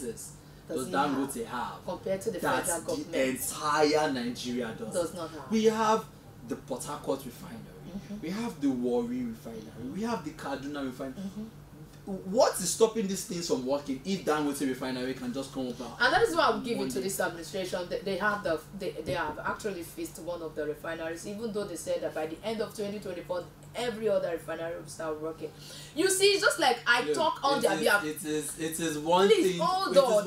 resources does Dangote have compared to the that federal government? The entire Nigeria does not have. We have the Port Harcourt refinery, we have the Warri refinery, we have the Kaduna refinery. What is stopping these things from working if Dangote refinery can just come up out? And that is why I will give it to this administration. They have actually fixed one of the refineries, even though they said that by the end of 2024 every other refinery will start working. You see, it's just like I talk on their behalf. It is one Please, thing. hold on.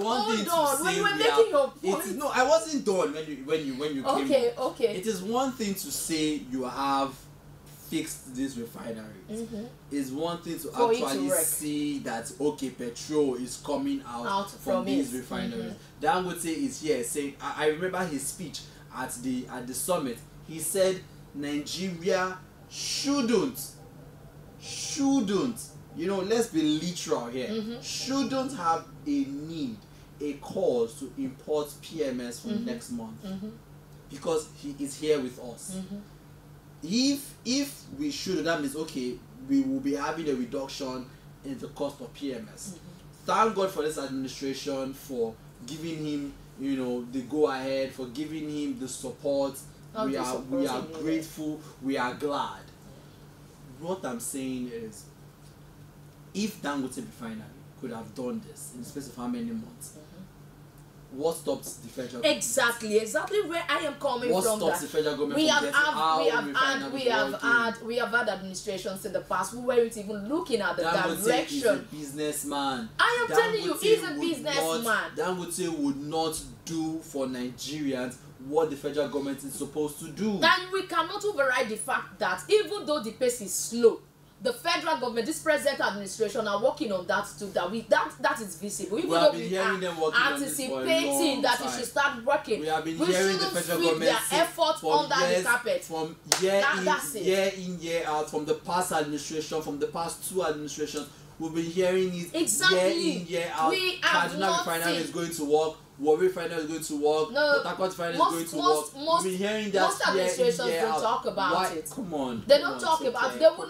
When you were making your point. No, I wasn't done when you came. Okay. It is one thing to say you have fixed these refineries. It's one thing to actually see that okay, petrol is coming out from these refineries. Dangote is here saying, I remember his speech at the summit. He said Nigeria shouldn't, you know, let's be literal here, shouldn't have a cause to import PMS from next month because he is here with us. If we should, that means okay, we will be having a reduction in the cost of PMS. Thank God for this administration for giving him, you know, the go ahead, for giving him the support. We are grateful, we are glad. What I'm saying is, if Dangote refinery could have done this in the space of how many months, what stops the federal government? Exactly where I am coming from. What stops the federal government we have had administrations in the past who weren't even looking at the direction. Is a businessman. I am telling you, he's a businessman. Dangote would not do for Nigerians what the federal government is supposed to do. And we cannot override the fact that even though the pace is slow, the federal government, this present administration, are working on that too. That is visible. Even though we are anticipating that it should start working, we have been hearing the federal government their efforts under the carpet from year in, year out, from the past administration, from the past two administrations. We've been hearing it year in, year out. Kaduna refinery is going to work. Warri refinery is going to work. Port Harcourt refinery is going to work. We've been hearing that most administrations don't talk about it. Come on. They don't talk about it. They will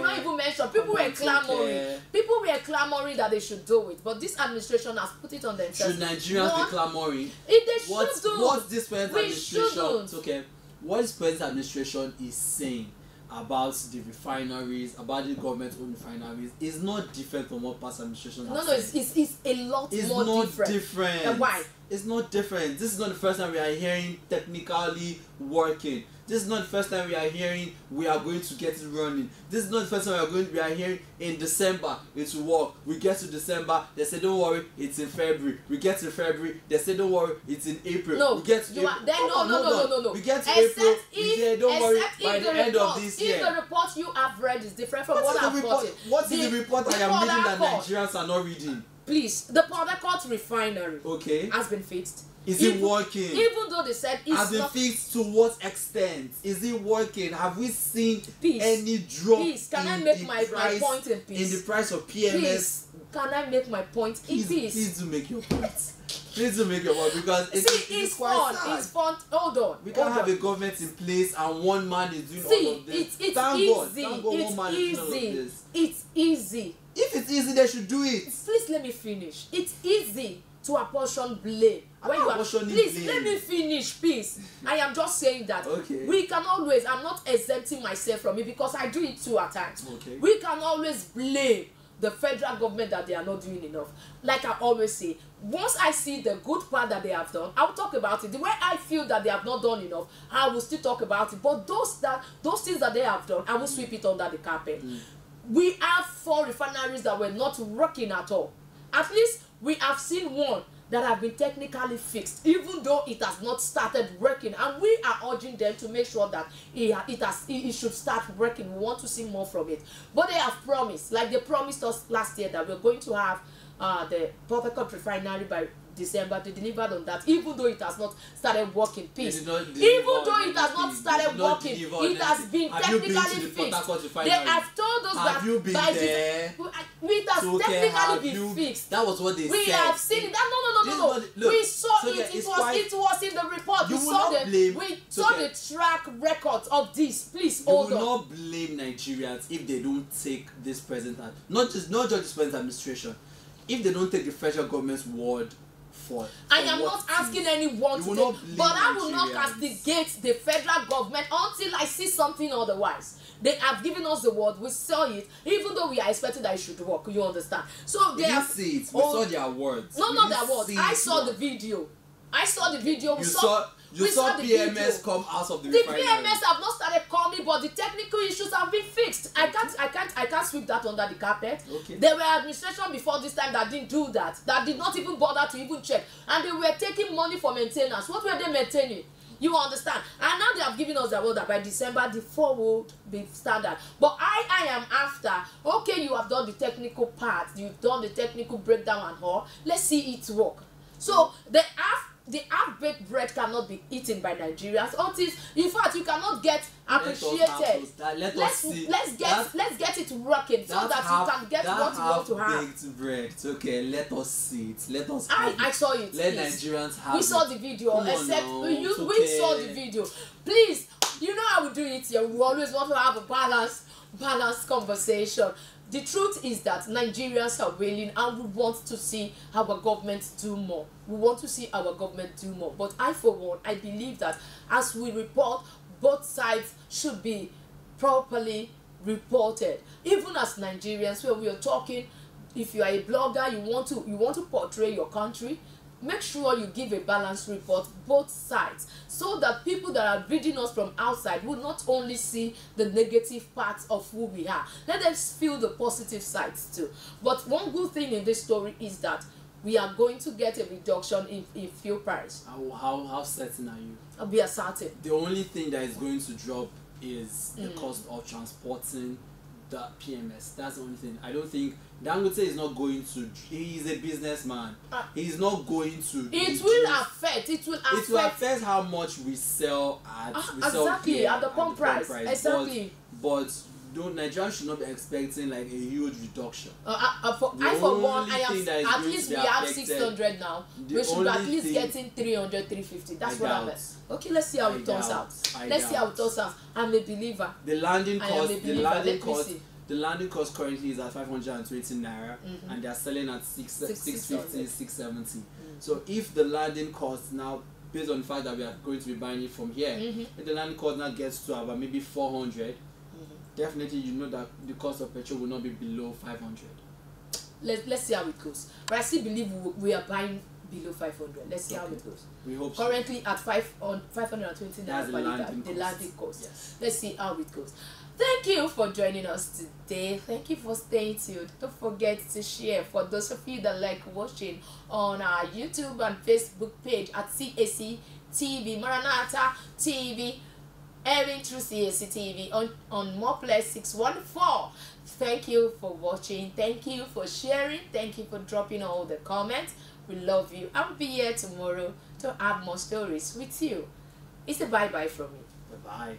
not even mention. People were clamoring. People were clamoring that they should do it. But this administration has put it on themselves. Should Nigerians be clamoring? They should do. What this present administration? Okay. What this present administration is saying about the refineries, about the government-owned refineries, is not different from what past administrations have said. It's a lot more different. Why? It's not different. This is not the first time we are hearing technically working. This is not the first time we are hearing we are going to get it running. This is not the first time we are hearing in December it will work. We get to December, they say don't worry, it's in February. We get to February, they say don't worry, it's in April. No, we get to April. No. We get to April, we say don't worry, by the end of this year. If the report you have read is different from what I've gotten. What is the report I am reading that Nigerians are not reading? Please, the Port Harcourt refinery has been fixed. Is it working? Even though they said it's has been fixed, to what extent? Is it working? Have we seen any drop in my point in peace? In the price of PMS? Please, can I make my point in peace? Please do make your point. Please do make your point, because it's quite sad. It's fun. Hold on. We can't have a government in place and one man is doing all of this. It's Thank easy. God. Thank God one man is doing all of this. It's easy. If it's easy, they should do it. Please let me finish. It's easy to apportion blame. Please let me finish, please. I am just saying that we can always, I'm not exempting myself from it because I do it too at times. We can always blame the federal government that they are not doing enough. Like I always say, once I see the good part that they have done, I will talk about it. The way I feel that they have not done enough, I will still talk about it. But those things that they have done, I will sweep it under the carpet. We have 4 refineries that were not working at all. At least we have seen one that have been technically fixed, even though it has not started working, and we are urging them to make sure that it should start working. We want to see more from it. But they have promised, like they promised us last year, that we're going to have the Port Harcourt refinery by December. They delivered on that, even though it has not started working. Peace. Even though it has not started working, it has been technically fixed. They have told us that by it has technically been fixed. That was what they said. We have seen that. No. We saw it. It was in the report. We saw the track record of this. Please hold on. You will not blame Nigerians if they don't take this present, not just this present administration. if they don't take the federal government's word for I am not asking anyone to take, but I will not castigate the federal government until I see something otherwise. They have given us the word, we saw it, even though we are expecting that it should work, you understand? So they have see it. We saw their words. No, not their words. I saw the video. I saw the video. You saw PMS come out of the refinery. The PMS have not started coming, but the technical issues have been fixed. I can't sweep that under the carpet. Okay. There were administration before this time that didn't do that did not even bother to even check, and they were taking money for maintenance. What were they maintaining? You understand? And now they have given us the word that by December the 4 will be standard. But I am after, okay, you have done the technical part, you've done the technical breakdown and all. Let's see it work. So the half-baked bread cannot be eaten by Nigerians until, in fact, you cannot get appreciated. Let's get it working so that you can get what you want to have. Half-baked bread. Okay, let us see it. Let us. I saw it. Let Nigerians have. We saw the video. We saw the video. Please, you know how we do it here. We always want to have a balanced conversation. The truth is that Nigerians are willing and we want to see our government do more. We want to see our government do more. But I, for one, I believe that as we report, both sides should be properly reported. Even as Nigerians, where we are talking, if you are a blogger, you want to portray your country, make sure you give a balanced report, both sides, so that people that are reading us from outside will not only see the negative parts of who we are. Let them feel the positive sides too. But one good thing in this story is that we are going to get a reduction in fuel price. How certain are you? We are certain. The only thing that is going to drop is the cost of transporting the PMS. That's the only thing. I don't think Dangote is not going to. He is a businessman. He's not going to. It will affect. It will affect how much we sell at. Exactly at the pump price. Exactly. But Nigerians should not be expecting like a huge reduction. For one, at least we have 600 now. We should be at least getting 300, 350. That's what I meant. Okay, let's see how it turns out. Let's see how it turns out. I'm a believer. The landing cost currently is at 520 naira, and they are selling at 650, 670. So if the landing cost now, based on the fact that we are going to be buying it from here, if the landing cost now gets to about maybe 400, definitely you know that the cost of petrol will not be below 500. Let's see how it goes. But I still believe we are buying below 500. Let's see how it goes. We hope currently so. At 520 naira per liter, the landing cost. Yes. Let's see how it goes. Thank you for joining us today. Thank you for staying tuned. Don't forget to share for those of you that like watching on our YouTube and Facebook page at CACTV Maranatha TV, airing through CACTV on Moplex 614. Thank you for watching. Thank you for sharing. Thank you for dropping all the comments. We love you. I'll be here tomorrow to have more stories with you. It's a bye-bye from me. Bye-bye.